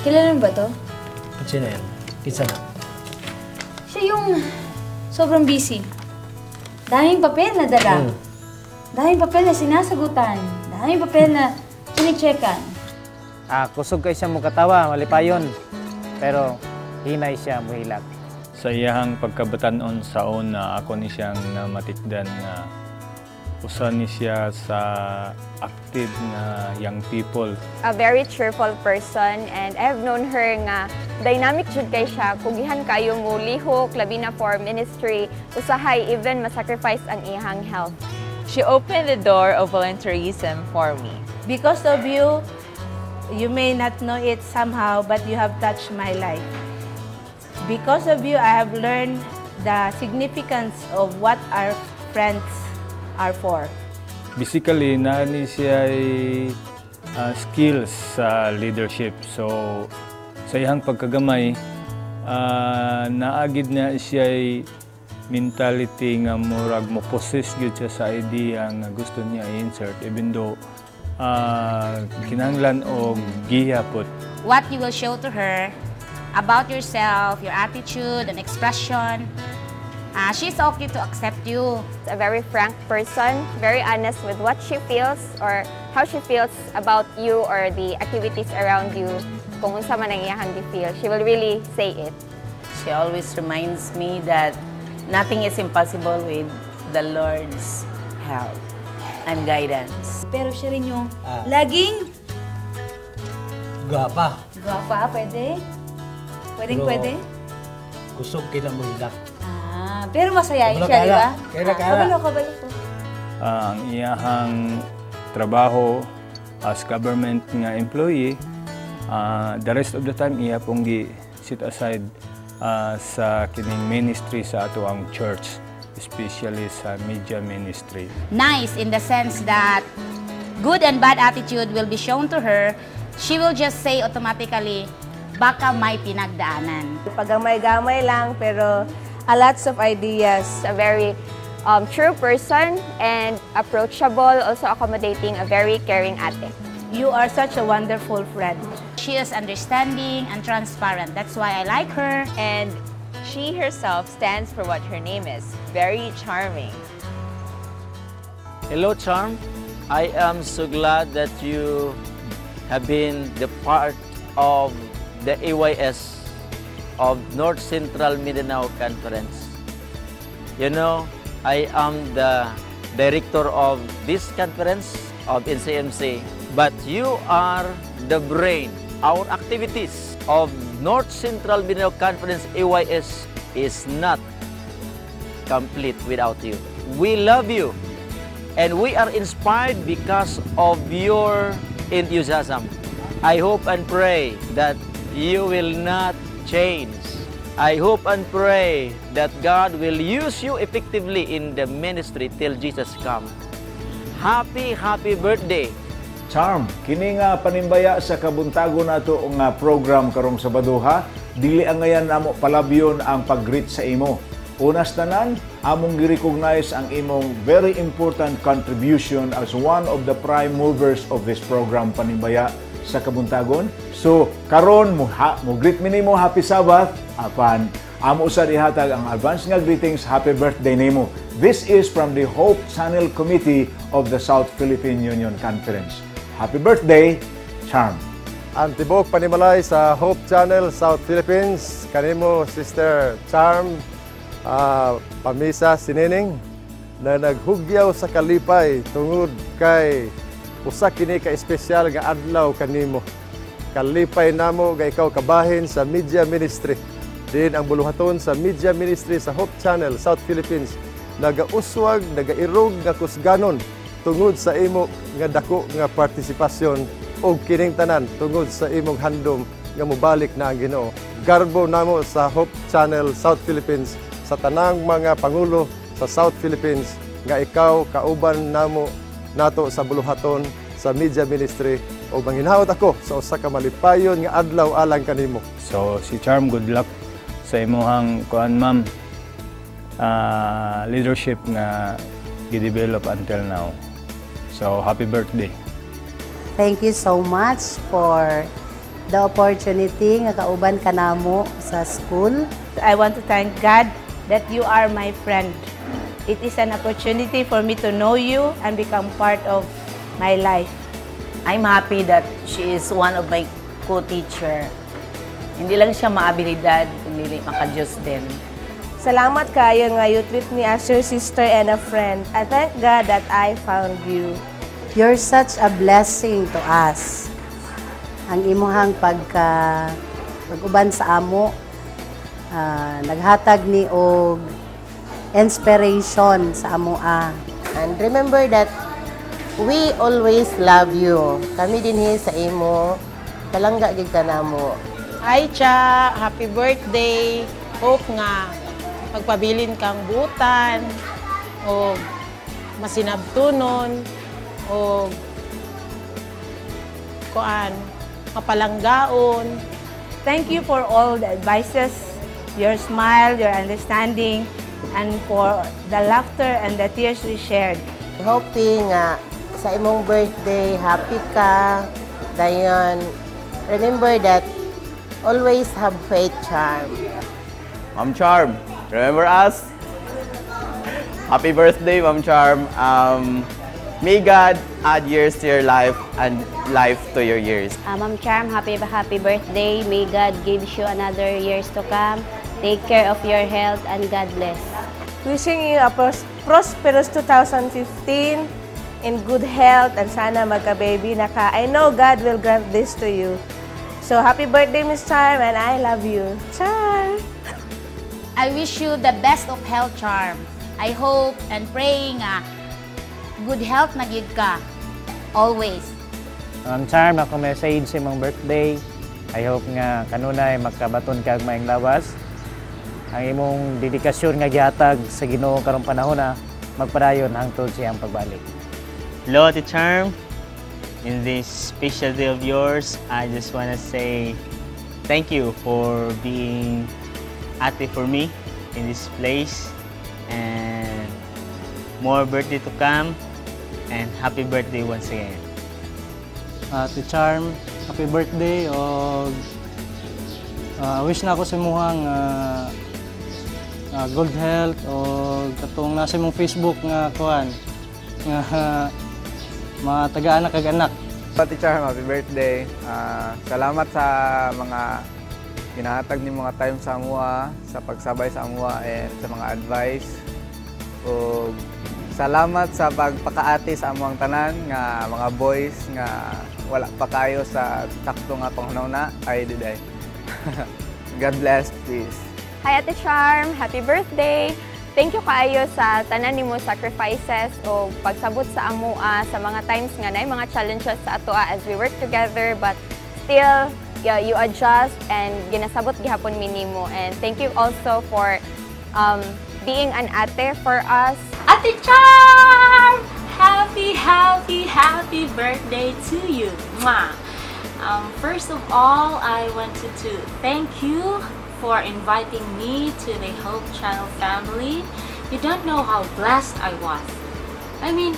Kilala mo ba to? Sino yan? Kisa na? Siya yung sobrang busy. Daming papel na dala. Daming papel na sinasagutan. Daming papel na chine-checkan. Kusog kay siya mo katawa, malipayon. Pero hinay siya, muhilak. Sa iyahang pagkabatanon sa una, ako ni siyang matikdan na usa ni siya sa active na young people. A very cheerful person, and I have known her nga dynamic jud kay siya, kugihan kayo mo lihok labi na for ministry, usahay even ma-sacrifice ang iyang health. She opened the door of volunteerism for me. Because of you, you may not know it somehow, but you have touched my life. Because of you, I have learned the significance of what our friends are for. Basically, naani siya skills sa leadership. So, sa iyang pagkagamay, naagid na siya mentality nga murag mo possess gyud siya sa idea nga gusto niya i-insert, even though kinahanglan og gihapot. What you will show to her about yourself, your attitude and expression, she's okay to accept you. A very frank person, very honest with what she feels or how she feels about you or the activities around you. Kung unsa man ang iyang gi-feel, she will really say it. She always reminds me that nothing is impossible with the Lord's help and guidance. Pero siya rin yung laging... Gwapa. Gwapa, pwede? Pwede? Kusog kila mo hilak. Pero masayain siya, di ba? Kabalo ko. Ang iyahang trabaho as government nga employee, the rest of the time iya pong gi-sit aside sa kining ministry sa ato ang church, especially sa media ministry. Nice in the sense that good and bad attitude will be shown to her. She will just say automatically, baka may pinagdaanan. Pagamay-gamay lang, pero a lots of ideas. A very true person and approachable, also accommodating, a very caring ate. You are such a wonderful friend. She is understanding and transparent. That's why I like her. And she herself stands for what her name is. Very charming. Hello, Charm. I am so glad that you have been the part of the AYS of North Central Mindanao Conference. You know, I am the director of this conference of NCMC, but you are the brain. Our activities of North Central Mindanao Conference AYS is not complete without you. We love you, and we are inspired because of your enthusiasm. I hope and pray that you will not change. I hope and pray that God will use you effectively in the ministry till Jesus come. Happy birthday! Charm, kini nga panimbaya sa kabuntago nato nga program karong Sabado ha. Dili ang ngayon namo palabyon ang pag-greet sa imo. Unas tanan, among gi-recognize ang imong very important contribution as one of the prime movers of this program panimbaya sa kabuntagon. So karon mo greet mi nimo happy Sabbath apan amo sa dihatag ang advance nga greetings, happy birthday nimo. This is from the Hope Channel Committee of the South Philippine Union Conference. Happy birthday, Charm. Ang tibok panimalay sa Hope Channel South Philippines, kanimo Sister Charm, pamisa sinining na naghugyaw sa kalipay tungod kay usa kini ka espesyal nga adlaw kanimo. Kalipay namo nga ikaw kabahin sa media ministry. Din ang buluhaton sa media ministry sa Hope Channel South Philippines nagauswag, nagairog nga kusganon tungod sa imo nga dako nga partisipasyon o kining tanan tungod sa imong handom nga mobalik na ang Ginoo. Garbo namo sa Hope Channel South Philippines sa tanang mga pangulo sa South Philippines nga ikaw kauban namo nato sa buluhaton sa media ministry o manginhawot ako sa usa ka malipayon nga adlaw alang kanimo. So si Charm, good luck sa imong kuan ma'am leadership nga gi-develop until now. So happy birthday. Thank you so much for the opportunity nga kauban ka namo sa school. I want to thank God that you are my friend. It is an opportunity for me to know you and become part of my life. I'm happy that she is one of my co-teacher. Hindi lang siya maabilidad, kundi maka-Diyos din. Salamat kayo nga you treat me as your sister and a friend. I thank God that I found you. You're such a blessing to us. Ang imuhang pag-uban sa amo, naghatag ni og inspiration sa amo. And remember that we always love you. Kami din sa imo, palangga gid ka namo. Hi, Cha! Happy birthday! Hope nga pagpabilin kang butan o masinabtunon o mapalanggaon. Thank you for all the advices, your smile, your understanding, and for the laughter and the tears we shared. Hoping nga sa imong birthday, happy ka. Dayon, remember that always have faith, Charm. Ma'am Charm, remember us? Happy birthday, Ma'am Charm. May God add years to your life and life to your years. Ma'am Charm, happy birthday. May God give you another years to come. Take care of your health and God bless. Wishing you a prosperous 2015 in good health and sana magka-baby na ka. I know God will grant this to you. So happy birthday, Miss Charm, and I love you. Charm! I wish you the best of health, Charm. I hope and praying good health na gid ka. Always. Charm, ako message sa imong birthday. I hope nga kanunay magkabaton kag maayong lawas. Ang imong dedikasyon nga gihatag sa Ginoo karong panahon magpadayon hangtod siyang pagbalik. Hello, Ate Charm. In this special day of yours, I just want to say thank you for being ate for me in this place, and more birthday to come, and happy birthday once again. Ate Charm, happy birthday, o wish na ako sa imuhang good health o katong nasa imong Facebook nga kuan nga matagaan kag anak. Ate Charm, happy birthday. Salamat sa mga ginahatag ni mga time sa amua, sa pagsabay sa amua, and sa mga advice. O salamat sa pagpakaati sa amuang tanan nga mga boys nga wala pa kayo sa sakto nga panghanaw na ay diday. God bless, peace. Hi Ate Charm, happy birthday! Thank you kayo sa tanan nimo sacrifices o pagsabot sa amua sa mga times nga na mga challenges sa atoa as we work together, but still you adjust and ginasabot gihapon mi nimo. And thank you also for being an ate for us. Ate Charm! Happy birthday to you! Mwah! First of all, I wanted to thank you for inviting me to the Hope Channel family. You don't know how blessed I was. I mean,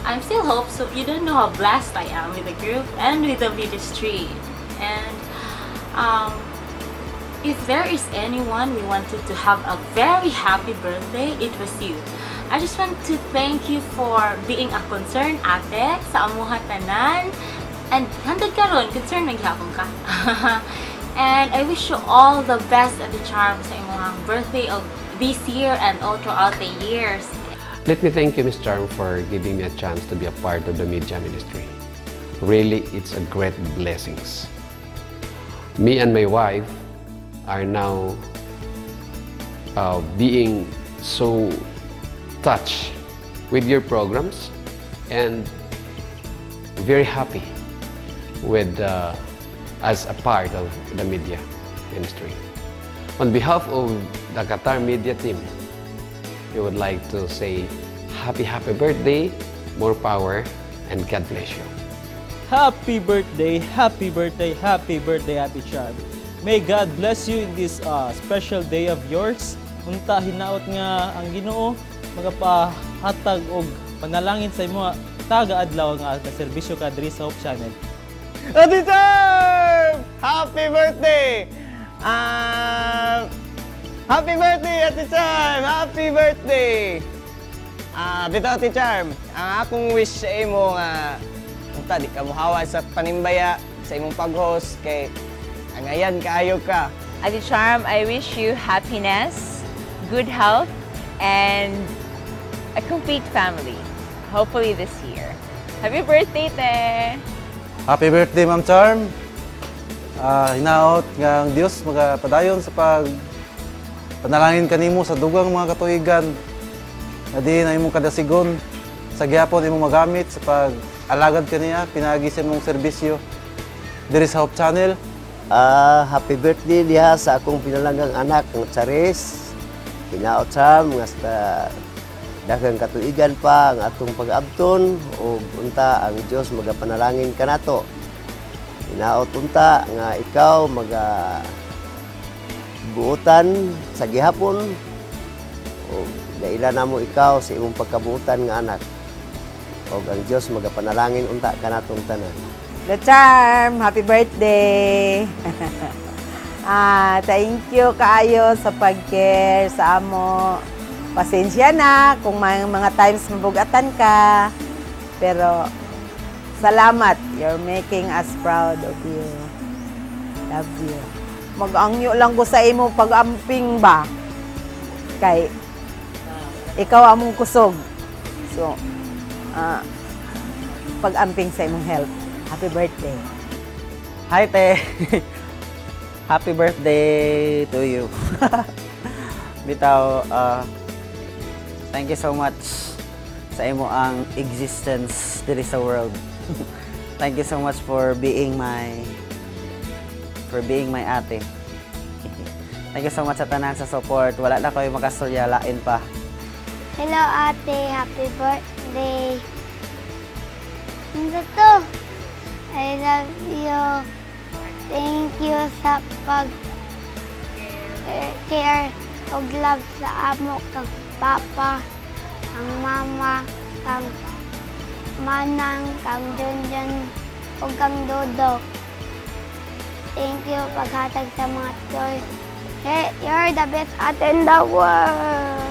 I'm still Hope, so you don't know how blessed I am with the group and with the ministry. And if there is anyone we wanted to have a very happy birthday, it was you. I just want to thank you for being a concerned ate sa amuha tanan. And hantod karon concerned nagyapon ka. And I wish you all the best at the Charm sa imong birthday of this year and all throughout the years. Let me thank you, Ms. Charm, for giving me a chance to be a part of the media ministry. Really, it's a great blessings. Me and my wife are now being so touched with your programs and very happy with as a part of the media ministry. On behalf of the Qatar media team, we would like to say happy birthday, more power, and God bless you. Happy birthday, Ate Charm. May God bless you in this special day of yours. Unta hinaot nga ang Ginoo magapahatag og panalangin sa imo taga adlaw nga serbisyo ka diri sa Hope Channel. Ate Charm! Happy birthday! Happy birthday, Ate Charm! Happy birthday! Bito, Ate Charm, ang akong wish sa imo nga di ka muhawa sa panimbaya sa imong pag-host kay angayan kaayo ka. Ate Charm, I wish you happiness, good health, and a complete family. Hopefully this year. Happy birthday, te! Happy birthday, Ma'am Charm! Hinaot nga ang Diyos magapadayon sa panalangin kanimo sa dugang mga katuigan na di na imong kadasigon sa gyapon imong magamit sa pag-alagad kaniya pinagi sa imong serbisyo diri sa Hope Channel. Happy birthday diha sa akong pinalanggang anak ng Charis. Hinaot Charm nga sa daghang katuigan pa ang atong pag-abton o unta ang Dios magapanalangin kanato. Hinaot unta nga ikaw buutan sa gihapon o daila namo ikaw sa imong pagkabuutan nga anak. O ang Dios magapanalangin unta kanatong tanan. The Charm, happy birthday! Thank you kaayo sa pag-care sa amo. Pasensya na kung may mga times mabugatan ka. Pero salamat. You're making us proud of you. Love you. Mag-angyo lang ko sa imo pag-amping ba? Kay ikaw among kusog. So, pag-amping sa imong health. Happy birthday. Hi, te. Happy birthday to you. Bitaw, thank you so much sa imo ang existence diri sa world. Thank you so much for being my ate. Thank you so much sa tanan sa support. Wala na ko'y makastorya, lain pa. Hello ate, happy birthday. Ano to? I love you. Thank you sa pag-care o love sa amo kang papa, kang mama, kang manang, kang Junjun, o kang Dodo. Thank you paghatag sa mga toys. Hey, you're the best ate in the world.